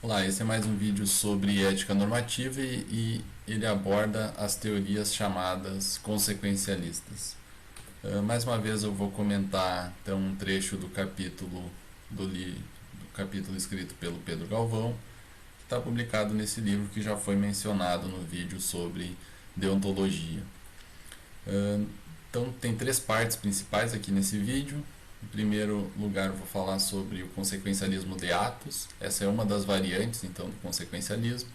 Olá, esse é mais um vídeo sobre ética normativa e ele aborda as teorias chamadas consequencialistas. Mais uma vez eu vou comentar então um trecho do capítulo do capítulo escrito pelo Pedro Galvão, que está publicado nesse livro que já foi mencionado no vídeo sobre deontologia. Então tem três partes principais aqui nesse vídeo. Em primeiro lugar, eu vou falar sobre o consequencialismo de atos. Essa é uma das variantes, então, do consequencialismo.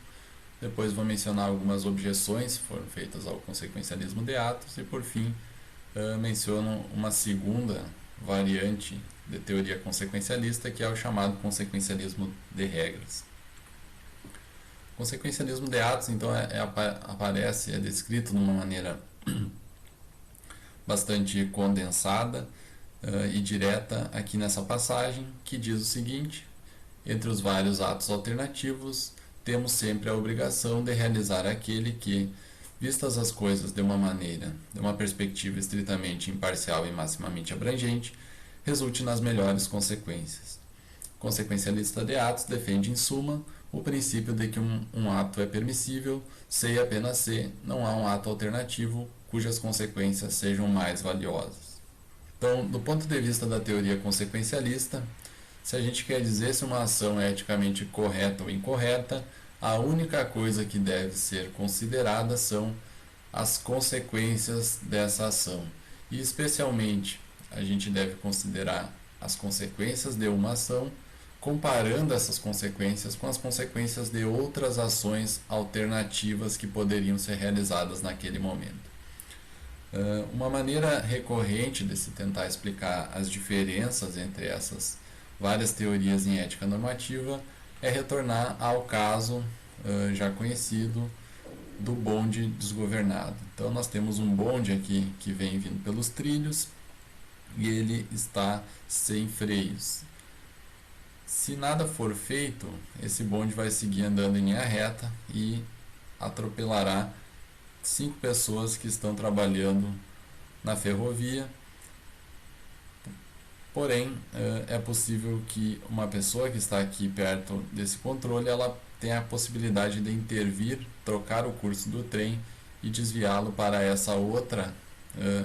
Depois vou mencionar algumas objeções que foram feitas ao consequencialismo de atos. E, por fim, menciono uma segunda variante de teoria consequencialista, que é o chamado consequencialismo de regras. O consequencialismo de atos, então, é descrito de uma maneira bastante condensada e direta aqui nessa passagem, que diz o seguinte: entre os vários atos alternativos, temos sempre a obrigação de realizar aquele que, vistas as coisas de uma perspectiva estritamente imparcial e maximamente abrangente, resulte nas melhores consequências. O consequencialista de atos defende, em suma, o princípio de que um ato é permissível se e apenas se não há um ato alternativo cujas consequências sejam mais valiosas. Então, do ponto de vista da teoria consequencialista, se a gente quer dizer se uma ação é eticamente correta ou incorreta, a única coisa que deve ser considerada são as consequências dessa ação. E, especialmente, a gente deve considerar as consequências de uma ação, comparando essas consequências com as consequências de outras ações alternativas que poderiam ser realizadas naquele momento. Uma maneira recorrente de se tentar explicar as diferenças entre essas várias teorias em ética normativa é retornar ao caso já conhecido do bonde desgovernado. Então nós temos um bonde aqui que vem vindo pelos trilhos e ele está sem freios. Se nada for feito, esse bonde vai seguir andando em linha reta e atropelará 5 pessoas que estão trabalhando na ferrovia. Porém, é possível que uma pessoa que está aqui perto desse controle, ela tenha a possibilidade de intervir, trocar o curso do trem e desviá-lo para essa outra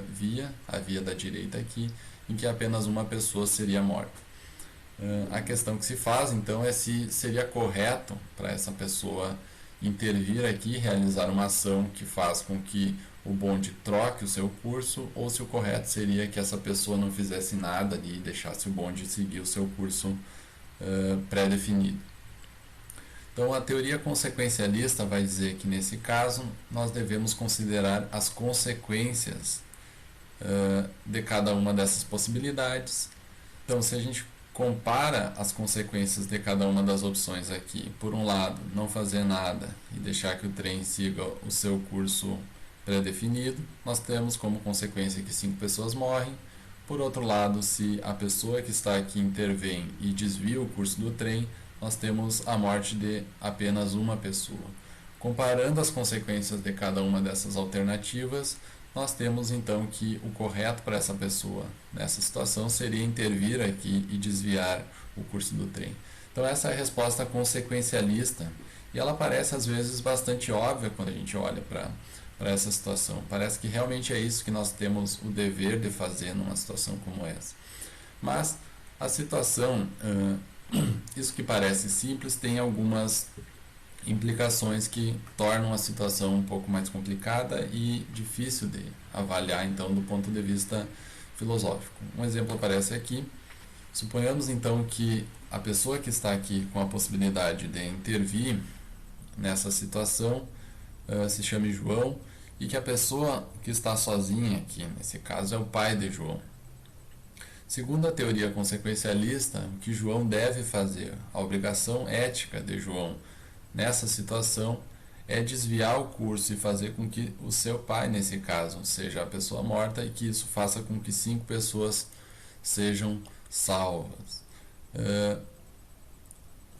via, a via da direita aqui, em que apenas uma pessoa seria morta. A questão que se faz, então, é se seria correto para essa pessoa intervir aqui, realizar uma ação que faz com que o bonde troque o seu curso, ou se o correto seria que essa pessoa não fizesse nada e deixasse o bonde seguir o seu curso pré-definido. Então, a teoria consequencialista vai dizer que, nesse caso, nós devemos considerar as consequências de cada uma dessas possibilidades. Então, se a gente compara as consequências de cada uma das opções aqui, por um lado, não fazer nada e deixar que o trem siga o seu curso pré-definido, nós temos como consequência que 5 pessoas morrem. Por outro lado, se a pessoa que está aqui intervém e desvia o curso do trem, nós temos a morte de apenas uma pessoa. Comparando as consequências de cada uma dessas alternativas, nós temos então que o correto para essa pessoa nessa situação seria intervir aqui e desviar o curso do trem. Então essa é a resposta consequencialista e ela parece às vezes bastante óbvia quando a gente olha para essa situação. Parece que realmente é isso que nós temos o dever de fazer numa situação como essa. Mas a situação, isso que parece simples, tem algumas implicações que tornam a situação um pouco mais complicada e difícil de avaliar, então, do ponto de vista filosófico. Um exemplo aparece aqui. Suponhamos, então, que a pessoa que está aqui com a possibilidade de intervir nessa situação se chame João e que a pessoa que está sozinha aqui, nesse caso, é o pai de João. Segundo a teoria consequencialista, o que João deve fazer, a obrigação ética de João nessa situação é desviar o curso e fazer com que o seu pai, nesse caso, seja a pessoa morta e que isso faça com que 5 pessoas sejam salvas.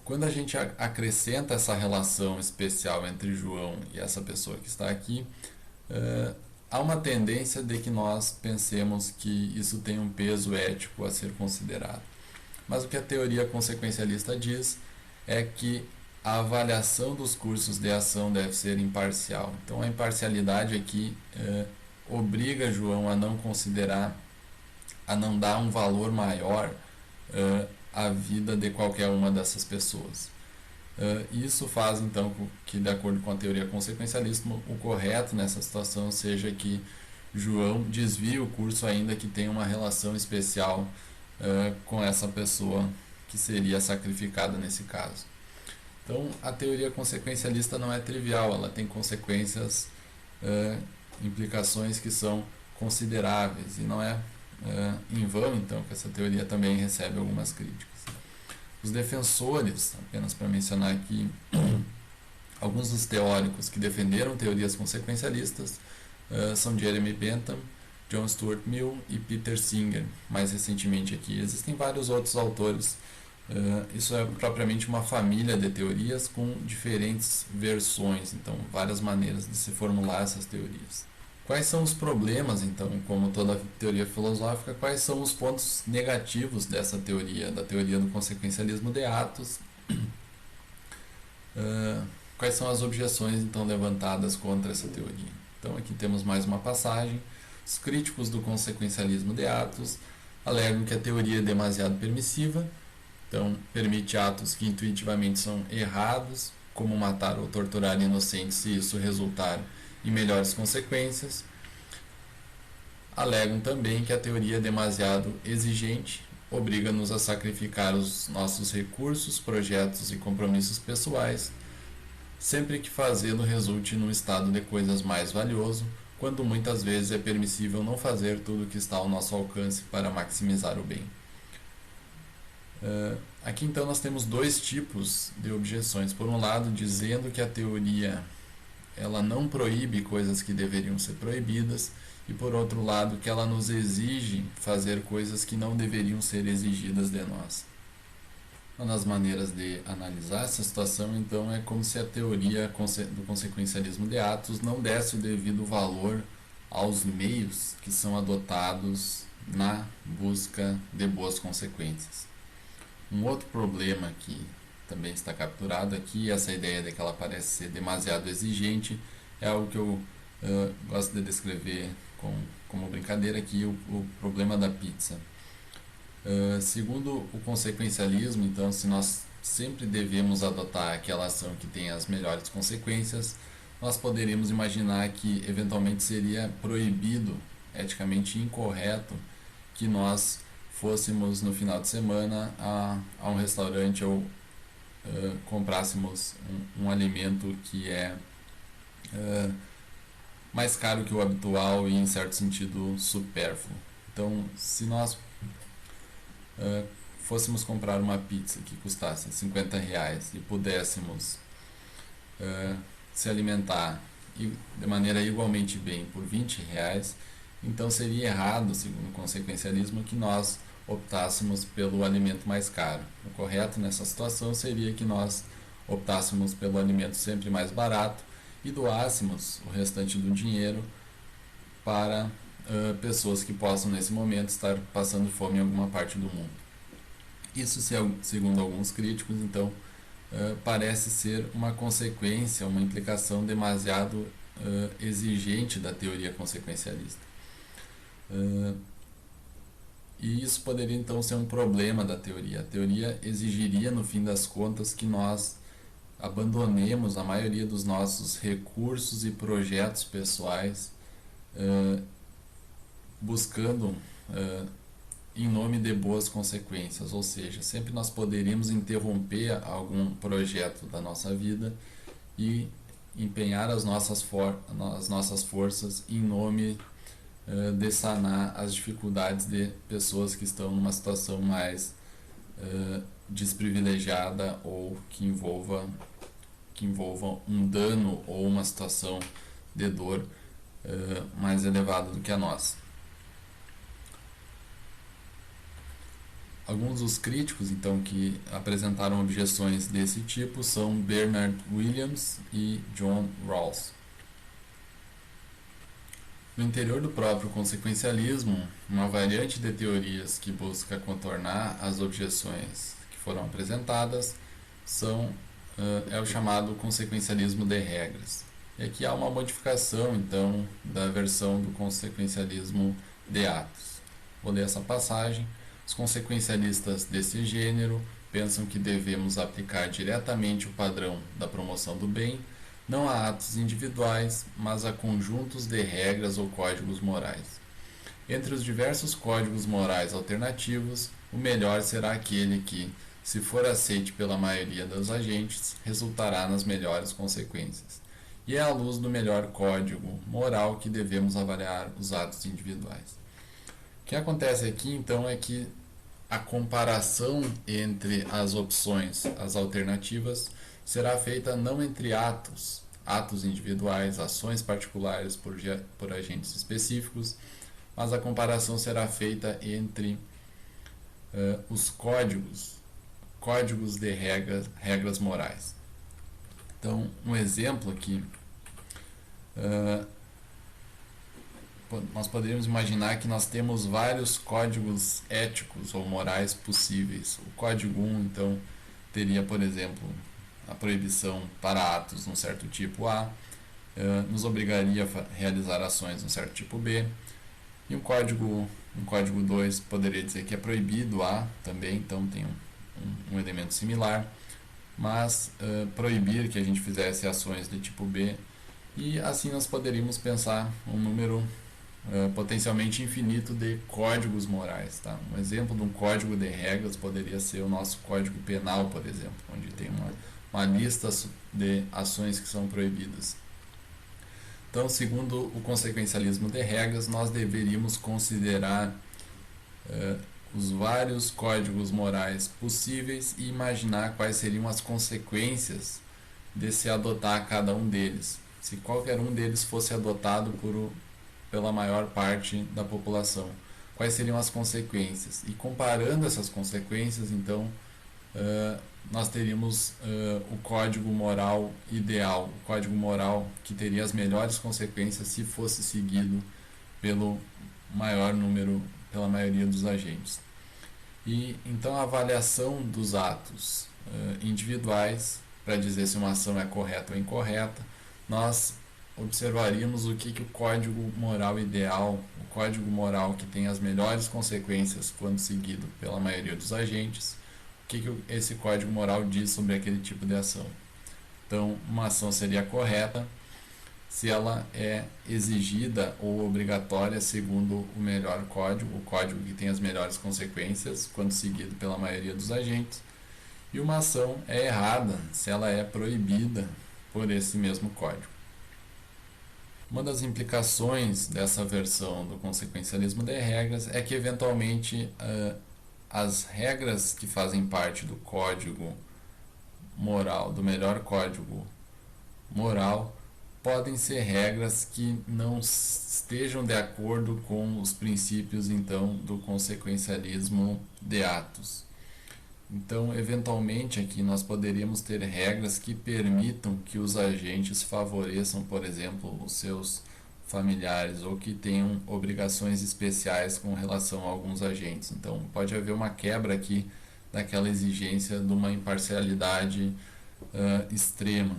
Quando a gente acrescenta essa relação especial entre João e essa pessoa que está aqui, há uma tendência de que nós pensemos que isso tem um peso ético a ser considerado. Mas o que a teoria consequencialista diz é que a avaliação dos cursos de ação deve ser imparcial. Então a imparcialidade aqui obriga João a não considerar, a não dar um valor maior à vida de qualquer uma dessas pessoas. Isso faz então que, de acordo com a teoria consequencialista, o correto nessa situação seja que João desvie o curso, ainda que tenha uma relação especial com essa pessoa que seria sacrificada nesse caso. Então a teoria consequencialista não é trivial, ela tem consequências, implicações que são consideráveis, e não é em vão então que essa teoria também recebe algumas críticas. Os defensores, apenas para mencionar aqui, alguns dos teóricos que defenderam teorias consequencialistas são Jeremy Bentham, John Stuart Mill e Peter Singer. Mais recentemente aqui existem vários outros autores. Isso é propriamente uma família de teorias com diferentes versões, então várias maneiras de se formular essas teorias. Quais são os problemas, então, como toda teoria filosófica, quais são os pontos negativos dessa teoria, da teoria do consequencialismo de atos? Quais são as objeções, então, levantadas contra essa teoria? Então, aqui temos mais uma passagem. Os críticos do consequencialismo de atos alegam que a teoria é demasiado permissiva, então, permite atos que intuitivamente são errados, como matar ou torturar inocentes, se isso resultar em melhores consequências. Alegam também que a teoria é demasiado exigente, obriga-nos a sacrificar os nossos recursos, projetos e compromissos pessoais, sempre que fazê-lo resulte num estado de coisas mais valioso, quando muitas vezes é permissível não fazer tudo o que está ao nosso alcance para maximizar o bem. Aqui então nós temos dois tipos de objeções. Por um lado, dizendo que a teoria ela não proíbe coisas que deveriam ser proibidas, e por outro lado, que ela nos exige fazer coisas que não deveriam ser exigidas de nós. Uma das maneiras de analisar essa situação, então, é como se a teoria do consequencialismo de atos não desse o devido valor aos meios que são adotados na busca de boas consequências. Um outro problema que também está capturado aqui, essa ideia de que ela parece ser demasiado exigente, é algo que eu gosto de descrever como brincadeira aqui, o problema da pizza. Segundo o consequencialismo, então, se nós sempre devemos adotar aquela ação que tem as melhores consequências, nós poderíamos imaginar que eventualmente seria proibido, eticamente incorreto, que nós fôssemos no final de semana a um restaurante ou comprássemos um alimento que é mais caro que o habitual e, em certo sentido, supérfluo. Então, se nós fôssemos comprar uma pizza que custasse R$50 e pudéssemos se alimentar de maneira igualmente bem por R$20, então seria errado, segundo o consequencialismo, que nós optássemos pelo alimento mais caro. O correto nessa situação seria que nós optássemos pelo alimento sempre mais barato e doássemos o restante do dinheiro para pessoas que possam nesse momento estar passando fome em alguma parte do mundo. Isso, segundo alguns críticos, então, parece ser uma consequência, uma implicação demasiado exigente da teoria consequencialista. E isso poderia então ser um problema da teoria. A teoria exigiria, no fim das contas, que nós abandonemos a maioria dos nossos recursos e projetos pessoais, buscando em nome de boas consequências, ou seja, sempre nós poderíamos interromper algum projeto da nossa vida e empenhar as nossas forças em nome de sanar as dificuldades de pessoas que estão numa situação mais desprivilegiada ou que envolva um dano ou uma situação de dor mais elevada do que a nossa. Alguns dos críticos, então, que apresentaram objeções desse tipo são Bernard Williams e John Rawls. No interior do próprio consequencialismo, uma variante de teorias que busca contornar as objeções que foram apresentadas são é o chamado consequencialismo de regras. E aqui há uma modificação, então, da versão do consequencialismo de atos. Vou ler essa passagem. Os consequencialistas desse gênero pensam que devemos aplicar diretamente o padrão da promoção do bem, não a atos individuais, mas a conjuntos de regras ou códigos morais. Entre os diversos códigos morais alternativos, o melhor será aquele que, se for aceite pela maioria dos agentes, resultará nas melhores consequências. E é à luz do melhor código moral que devemos avaliar os atos individuais. O que acontece aqui, então, é que a comparação entre as opções, as alternativas, será feita não entre atos individuais, ações particulares por agentes específicos, mas a comparação será feita entre os códigos de regras morais. Então, um exemplo aqui, nós poderíamos imaginar que nós temos vários códigos éticos ou morais possíveis. O código 1, então, teria, por exemplo, a proibição para atos de um certo tipo A, nos obrigaria a realizar ações de um certo tipo B, e um código 2 poderia dizer que é proibido A também, então tem um elemento similar, mas proibir que a gente fizesse ações de tipo B, e assim nós poderíamos pensar um número potencialmente infinito de códigos morais. Tá? Um exemplo de um código de regras poderia ser o nosso Código Penal, por exemplo, onde tem uma lista de ações que são proibidas. Então, segundo o consequencialismo de regras, nós deveríamos considerar os vários códigos morais possíveis e imaginar quais seriam as consequências de se adotar cada um deles. Se qualquer um deles fosse adotado pela maior parte da população, quais seriam as consequências? E comparando essas consequências, então, nós teríamos o código moral ideal, o código moral que teria as melhores consequências se fosse seguido pelo maior número, pela maioria dos agentes. E então a avaliação dos atos individuais, para dizer se uma ação é correta ou incorreta, nós observaríamos o que o código moral ideal, o código moral que tem as melhores consequências quando seguido pela maioria dos agentes, o que esse código moral diz sobre aquele tipo de ação. Então, uma ação seria correta se ela é exigida ou obrigatória segundo o melhor código, o código que tem as melhores consequências quando seguido pela maioria dos agentes, e uma ação é errada se ela é proibida por esse mesmo código. Uma das implicações dessa versão do consequencialismo de regras é que, eventualmente, as regras que fazem parte do código moral, do melhor código moral, podem ser regras que não estejam de acordo com os princípios, então, do consequencialismo de atos. Então, eventualmente, aqui nós poderíamos ter regras que permitam que os agentes favoreçam, por exemplo, os seus familiares ou que tenham obrigações especiais com relação a alguns agentes. Então, pode haver uma quebra aqui daquela exigência de uma imparcialidade extrema.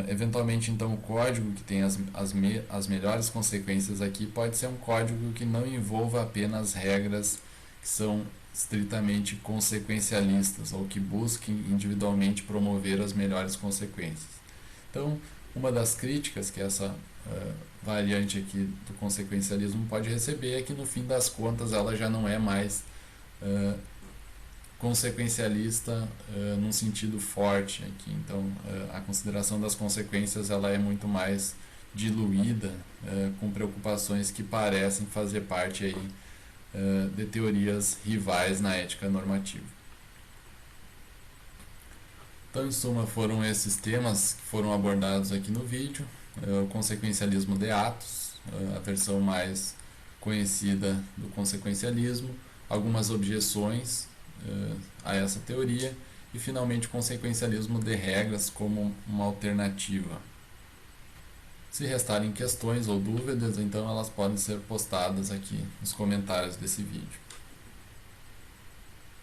Eventualmente, então, o código que tem as melhores consequências aqui pode ser um código que não envolva apenas regras que são estritamente consequencialistas ou que busquem individualmente promover as melhores consequências. Então, uma das críticas que essa variante aqui do consequencialismo pode receber é que, no fim das contas, ela já não é mais consequencialista num sentido forte aqui. Então, a consideração das consequências ela é muito mais diluída com preocupações que parecem fazer parte aí de teorias rivais na ética normativa. Então, em suma, foram esses temas que foram abordados aqui no vídeo. O consequencialismo de atos, a versão mais conhecida do consequencialismo, algumas objeções a essa teoria e, finalmente, o consequencialismo de regras como uma alternativa. Se restarem questões ou dúvidas, então elas podem ser postadas aqui nos comentários desse vídeo.